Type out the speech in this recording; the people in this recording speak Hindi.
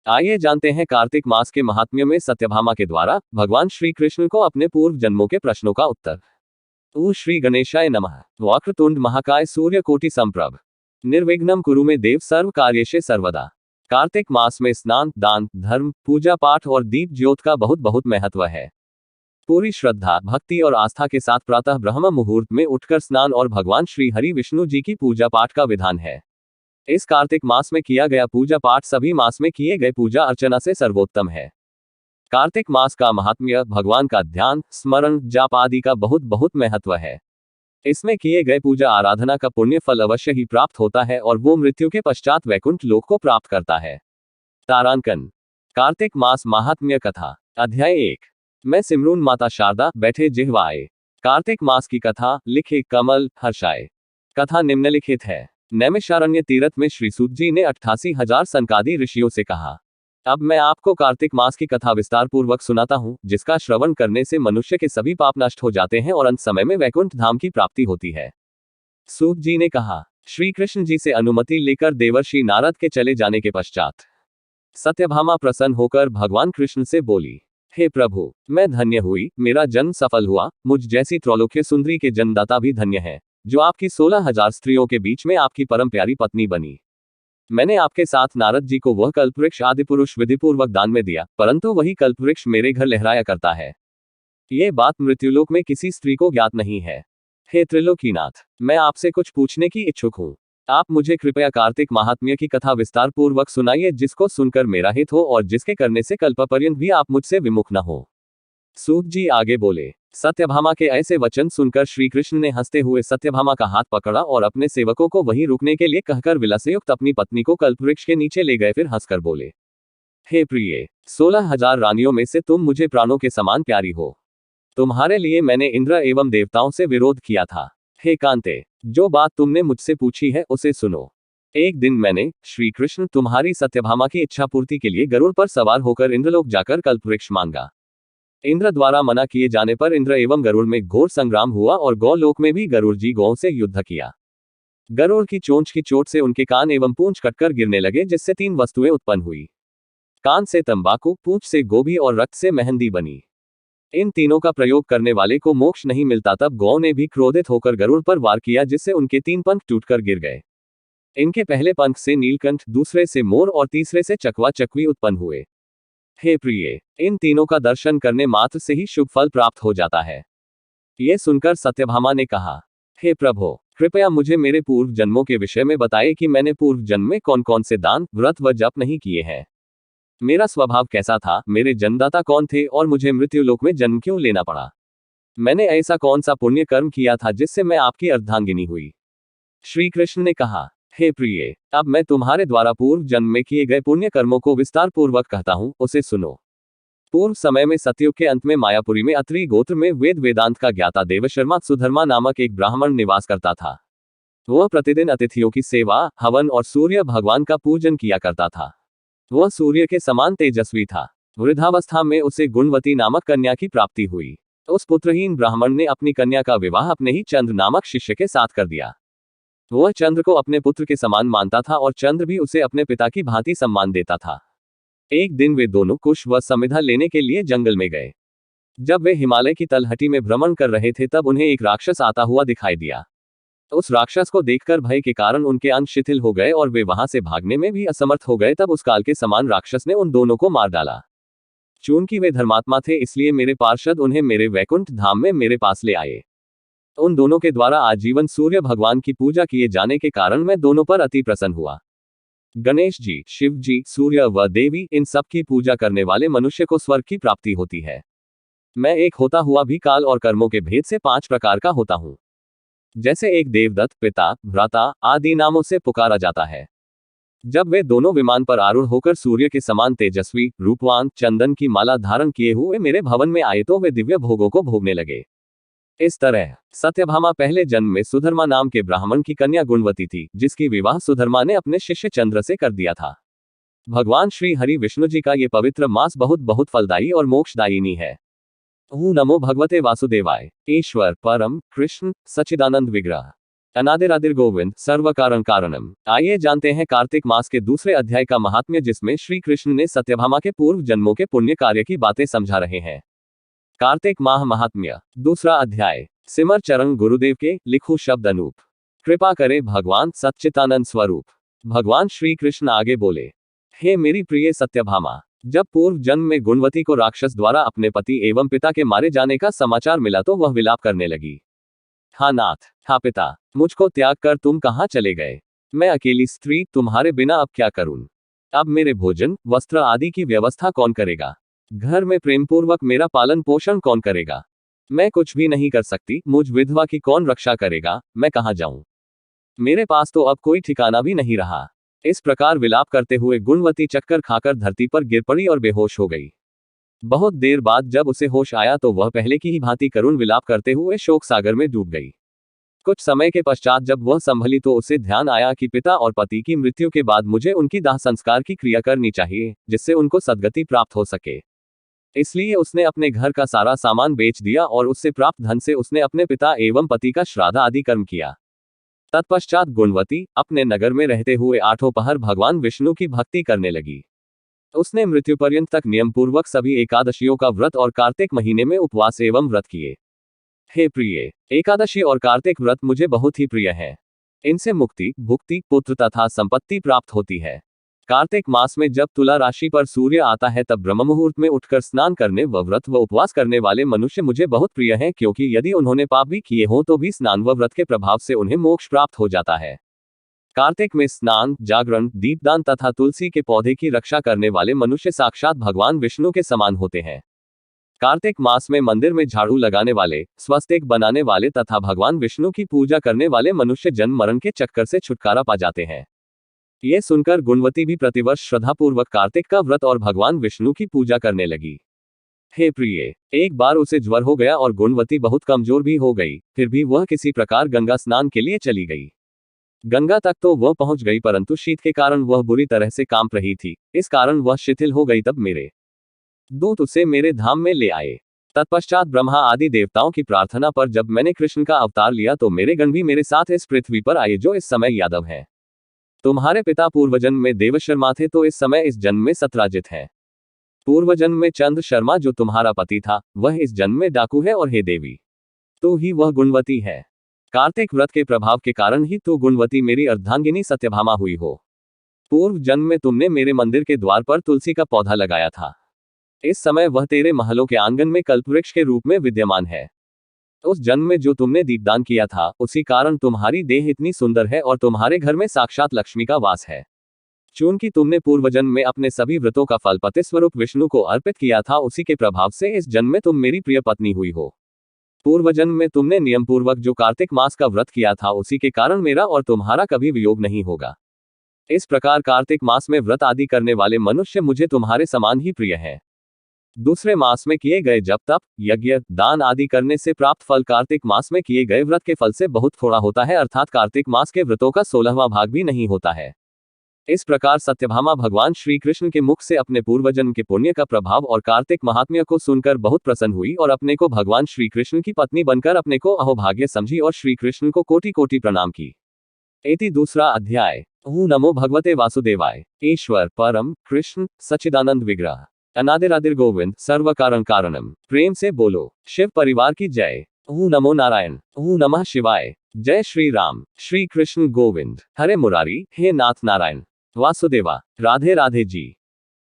आइए जानते हैं कार्तिक मास के महात्म्य में सत्यभामा के द्वारा भगवान श्री कृष्ण को अपने पूर्व जन्मों के प्रश्नों का उत्तर। ओ श्री गणेशाय नमः। वक्रतुंड महाकाय सूर्यकोटि संप्रभ निर्विघ्नं कुरु मे देव सर्व कार्येषु सर्वदा। कार्तिक मास में स्नान, दान, धर्म, पूजा पाठ और दीप ज्योत का बहुत बहुत महत्व है। पूरी श्रद्धा, भक्ति और आस्था के साथ प्रातः ब्रह्म मुहूर्त में उठकर स्नान और भगवान श्री हरि विष्णु जी की पूजा पाठ का विधान है। इस कार्तिक मास में किया गया पूजा पाठ सभी मास में किए गए पूजा अर्चना से सर्वोत्तम है। कार्तिक मास का महात्म्य भगवान का ध्यान, स्मरण, जाप आदि का बहुत बहुत महत्व है। इसमें किए गए पूजा आराधना का पुण्य फल अवश्य ही प्राप्त होता है और वो मृत्यु के पश्चात वैकुंठ लोक को प्राप्त करता है। तारांकन। कार्तिक मास महात्म्य कथा। अध्याय 1। मैं सिमरून माता शारदा बैठे जिह्वाए। कार्तिक मास की कथा लिखे कमल हर्षाय। कथा निम्नलिखित है। नैमिषारण्य तीर्थ में श्री सूत जी ने 88,000 सनकादि ऋषियों से कहा, अब मैं आपको कार्तिक मास की कथा विस्तार पूर्वक सुनाता हूँ, जिसका श्रवण करने से मनुष्य के सभी पाप नष्ट हो जाते हैं और अंत समय में वैकुंठ धाम की प्राप्ति होती है। सूत जी ने कहा, श्री कृष्ण जी से अनुमति लेकर देवर्षि नारद के चले जाने के पश्चात सत्यभामा प्रसन्न होकर भगवान कृष्ण से बोली, हे प्रभु, मैं धन्य हुई, मेरा जन्म सफल हुआ, मुझ जैसी त्रैलोक्य सुंदरी के जन्मदाता भी धन्य है, जो आपकी 16,000 स्त्रियों के बीच में आपकी परम प्यारी पत्नी बनी। मैंने आपके साथ नारद जी को वह कल्पवृक्ष आदि पुरुष विधिपूर्वक दान में दिया, परंतु वही कल्पवृक्ष मेरे घर लहराया करता है। ये बात मृत्युलोक में किसी स्त्री को ज्ञात नहीं है। हे त्रिलोकीनाथ, मैं आपसे कुछ पूछने की इच्छुक हूँ। आप मुझे कृपया कार्तिक महात्म्य की कथा विस्तार पूर्वक सुनाइए, जिसको सुनकर मेरा हित हो और जिसके करने से कल्पपर्यंत भी आप मुझसे विमुख न हो। सूत जी आगे बोले। सत्यभामा के ऐसे वचन सुनकर श्री कृष्ण ने हंसते हुए सत्यभामा का हाथ पकड़ा और अपने सेवकों को वहीं रुकने के लिए कहकर विलासयुक्त अपनी पत्नी को कल्पवृक्ष के नीचे ले गए। फिर हंसकर बोले, हे प्रिय, 16,000 रानियों में से तुम मुझे प्राणों के समान प्यारी हो। तुम्हारे लिए मैंने इंद्र एवं देवताओं से विरोध किया था। हे कांते, जो बात तुमने मुझसे पूछी है उसे सुनो। एक दिन मैंने, श्री कृष्ण, तुम्हारी सत्यभामा की इच्छा पूर्ति के लिए गरुड़ पर सवार होकर इंद्रलोक जाकर कल्पवृक्ष मांगा। इंद्र द्वारा मना किए जाने पर इंद्र एवं गरुड़ में घोर संग्राम हुआ और गौलोक में भी गरुड़ जी गौओं से युद्ध किया। गरुड़ की चोंच की चोट से उनके कान एवं पूंछ कटकर गिरने लगे, जिससे 3 वस्तुएं उत्पन्न हुई। कान से तंबाकू, पूंछ से गोभी और रक्त से मेहंदी बनी। इन तीनों का प्रयोग करने वाले को मोक्ष नहीं मिलता। तब गौ ने भी क्रोधित होकर गरुड़ पर वार किया, जिससे उनके 3 पंख टूटकर गिर गए। इनके पहले पंख से नीलकंठ, दूसरे से मोर और तीसरे से चकवा चकवी उत्पन्न हुए। हे प्रिय, इन तीनों का दर्शन करने मात्र से ही शुभ फल प्राप्त हो जाता है। यह सुनकर सत्यभामा ने कहा, हे प्रभु, कृपया मुझे मेरे पूर्व जन्मों के विषय में बताइए कि मैंने पूर्व जन्म में कौन कौन से दान, व्रत व जप नहीं किए हैं। मेरा स्वभाव कैसा था, मेरे जन्मदाता कौन थे और मुझे मृत्युलोक में जन्म क्यों लेना पड़ा। मैंने ऐसा कौन सा पुण्य कर्म किया था जिससे मैं आपकी अर्धांगिनी हुई। श्री कृष्ण ने कहा, हे प्रिय, अब मैं तुम्हारे द्वारा पूर्व जन्म में किए गए पुण्य कर्मों को विस्तार पूर्वक कहता हूं, उसे सुनो। पूर्व समय में सतयुग के अंत में मायापुरी में अत्रि गोत्र में वेद वेदांत का ज्ञाता देवशर्मा सुधर्मा नामक एक ब्राह्मण निवास करता था। वह प्रतिदिन अतिथियों की सेवा, हवन और सूर्य भगवान का पूजन किया करता था। वह सूर्य के समान तेजस्वी था। वृद्धावस्था में उसे गुणवती नामक कन्या की प्राप्ति हुई। उस पुत्रहीन ब्राह्मण ने अपनी कन्या का विवाह अपने ही चंद्र नामक शिष्य के साथ कर दिया। वह चंद्र को अपने पुत्र के समान मानता था और चंद्र भी उसे अपने पिता की भांति सम्मान देता था। एक दिन वे दोनों कुश व समिधा लेने के लिए जंगल में गए। जब वे हिमालय की तलहटी में भ्रमण कर रहे थे, तब उन्हें एक राक्षस आता हुआ दिखाई दिया। उस राक्षस को देखकर भय के कारण उनके अंग शिथिल हो गए और वे वहां से भागने में भी असमर्थ हो गए। तब उस काल के समान राक्षस ने उन दोनों को मार डाला। चूंकि वे धर्मात्मा थे, इसलिए मेरे पार्षद उन्हें मेरे वैकुंठ धाम में मेरे पास ले आए। उन दोनों के द्वारा आजीवन सूर्य भगवान की पूजा किए जाने के कारण मैं दोनों पर अति प्रसन्न हुआ। गणेश जी, शिव जी, सूर्य व देवी, इन सब की पूजा करने वाले मनुष्य को स्वर्ग की प्राप्ति होती है। मैं एक होता हुआ भी काल और कर्मों के भेद से 5 प्रकार का होता हूँ। जैसे एक देवदत्त, पिता, भ्राता आदि नामों से पुकारा जाता है। जब वे दोनों विमान पर आरूढ़ होकर सूर्य के समान तेजस्वी, रूपवान, चंदन की माला धारण किए हुए मेरे भवन में आए, तो वे दिव्य भोगों को भोगने लगे। इस तरह सत्यभामा पहले जन्म में सुधर्मा नाम के ब्राह्मण की कन्या गुणवती थी, जिसकी विवाह सुधर्मा ने अपने शिष्य चंद्र से कर दिया था। भगवान श्री हरि विष्णु जी का ये पवित्र मास बहुत बहुत फलदायी और मोक्षदायिनी है। ओम नमो भगवते वासुदेवाय। ईश्वर परम कृष्ण सच्चिदानंद विग्रह। अनादिरादिर गोविंद सर्व कारण कारणम। आइए जानते हैं कार्तिक मास के दूसरे अध्याय का महात्म्य, जिसमें श्री कृष्ण ने सत्यभामा के पूर्व जन्मों के पुण्य कार्य की बातें समझा रहे हैं। कार्तिक माह महात्म्य, दूसरा अध्याय। सिमर चरण गुरुदेव के, लिखो शब्द अनूप। कृपा करे भगवान सच्चिदानंद स्वरूप। भगवान श्री कृष्ण आगे बोले, हे मेरी प्रिय सत्यभामा, जब पूर्व जन्म में गुणवती को राक्षस द्वारा अपने पति एवं पिता के मारे जाने का समाचार मिला तो वह विलाप करने लगी। हाँ नाथ, हाँ पिता, मुझको त्याग कर तुम कहाँ चले गए? मैं अकेली स्त्री तुम्हारे बिना अब क्या करूं? अब मेरे भोजन वस्त्र आदि की व्यवस्था कौन करेगा? घर में प्रेमपूर्वक मेरा पालन पोषण कौन करेगा? मैं कुछ भी नहीं कर सकती, मुझ विधवा की कौन रक्षा करेगा? मैं कहाँ जाऊं? मेरे पास तो अब कोई ठिकाना भी नहीं रहा। इस प्रकार विलाप करते हुए गुणवती चक्कर खाकर धरती पर गिर पड़ी और बेहोश हो गई। बहुत देर बाद जब उसे होश आया तो वह पहले की ही भांति करुण विलाप करते हुए शोक सागर में डूब गई। कुछ समय के पश्चात जब वह संभली तो उसे ध्यान आया कि पिता और पति की मृत्यु के बाद मुझे उनकी दाह संस्कार की क्रिया करनी चाहिए, जिससे उनको सद्गति प्राप्त हो सके। इसलिए उसने अपने घर का सारा सामान बेच दिया और उससे प्राप्त धन से उसने अपने पिता एवं पति का श्राद्ध आदि कर्म किया। तत्पश्चात गुणवती अपने नगर में रहते हुए आठों पहर भगवान विष्णु की भक्ति करने लगी। उसने मृत्यु पर्यंत तक नियम पूर्वक सभी एकादशियों का व्रत और कार्तिक महीने में उपवास एवं व्रत किए। हे प्रिय, एकादशी और कार्तिक व्रत मुझे बहुत ही प्रिय है। इनसे मुक्ति, भुक्ति, पुत्र तथा संपत्ति प्राप्त होती है। कार्तिक मास में जब तुला राशि पर सूर्य आता है तब ब्रह्म मुहूर्त में उठकर स्नान करने व व्रत व उपवास करने वाले मनुष्य मुझे बहुत प्रिय हैं, क्योंकि यदि उन्होंने पाप भी किए हों तो भी स्नान व व्रत के प्रभाव से उन्हें मोक्ष प्राप्त हो जाता है। कार्तिक में स्नान, जागरण, दीपदान तथा तुलसी के पौधे की रक्षा करने वाले मनुष्य साक्षात भगवान विष्णु के समान होते हैं। कार्तिक मास में मंदिर में झाड़ू लगाने वाले, स्वस्तिक बनाने वाले तथा भगवान विष्णु की पूजा करने वाले मनुष्य जन्म मरण के चक्कर से छुटकारा पा जाते हैं। ये सुनकर गुणवती भी प्रतिवर्ष श्रद्धापूर्वक कार्तिक का व्रत और भगवान विष्णु की पूजा करने लगी। हे प्रिय, एक बार उसे ज्वर हो गया और गुणवती बहुत कमजोर भी हो गई, फिर भी वह किसी प्रकार गंगा स्नान के लिए चली गई। गंगा तक तो वह पहुंच गई, परंतु शीत के कारण वह बुरी तरह से कांप रही थी, इस कारण वह शिथिल हो गई। तब मेरे दूत उसे मेरे धाम में ले आए। तत्पश्चात ब्रह्मा आदि देवताओं की प्रार्थना पर जब मैंने कृष्ण का अवतार लिया तो मेरे गण भी मेरे साथ इस पृथ्वी पर आए, जो इस समय यादव हैं। तुम्हारे पिता पूर्वजन्म में देव शर्मा थे तो इस समय इस जन्म में सत्राजित हैं। पूर्वजन्म में चंद्र शर्मा जो तुम्हारा पति था वह इस जन्म में डाकू है, और हे देवी, तो ही वह गुणवती है। कार्तिक व्रत के प्रभाव के कारण ही तो गुणवती मेरी अर्धांगिनी सत्यभामा हुई हो। पूर्व जन्म में तुमने मेरे मंदिर के द्वार पर तुलसी का पौधा लगाया था। इस समय वह तेरे महलों के आंगन में कल्पवृक्ष के रूप में विद्यमान है। उस जन्म में जो तुमने दीपदान किया था उसी कारण तुम्हारी देह इतनी सुंदर है और तुम्हारे घर में साक्षात लक्ष्मी का वास है। चूंकि तुमने पूर्व जन्म में अपने सभी व्रतों का फल पति स्वरूप विष्णु को अर्पित किया था, उसी के प्रभाव से इस जन्म में तुम मेरी प्रिय पत्नी हुई हो। पूर्व जन्म में तुमने नियम पूर्वक जो कार्तिक मास का व्रत किया था उसी के कारण मेरा और तुम्हारा कभी वियोग नहीं होगा। इस प्रकार कार्तिक मास में व्रत आदि करने वाले मनुष्य मुझे तुम्हारे समान ही प्रिय हैं। दूसरे मास में किए गए जप तप, यज्ञ, दान आदि करने से प्राप्त फल कार्तिक मास में किए गए व्रत के फल से बहुत थोड़ा होता है, अर्थात कार्तिक मास के व्रतों का 16वां भाग भी नहीं होता है। इस प्रकार सत्यभामा भगवान श्री कृष्ण के मुख से अपने पूर्वजन्म के पुण्य का प्रभाव और कार्तिक महात्म्य को सुनकर बहुत प्रसन्न हुई और अपने को भगवान श्री कृष्ण की पत्नी बनकर अपने को अहोभाग्य समझी और श्री कृष्ण को कोटि कोटि प्रणाम की। इति दूसरा अध्याय। ओम नमो भगवते वासुदेवाय। ईश्वर परम कृष्ण सच्चिदानंद विग्रह अनादिरादिर गोविंद सर्व कारण कारणम। प्रेम से बोलो शिव परिवार की जय। ओम नमो नारायण। ओम नमः शिवाय। जय श्री राम, श्री कृष्ण गोविंद। हरे मुरारी, हे नाथ नारायण वासुदेवा। राधे राधे जी।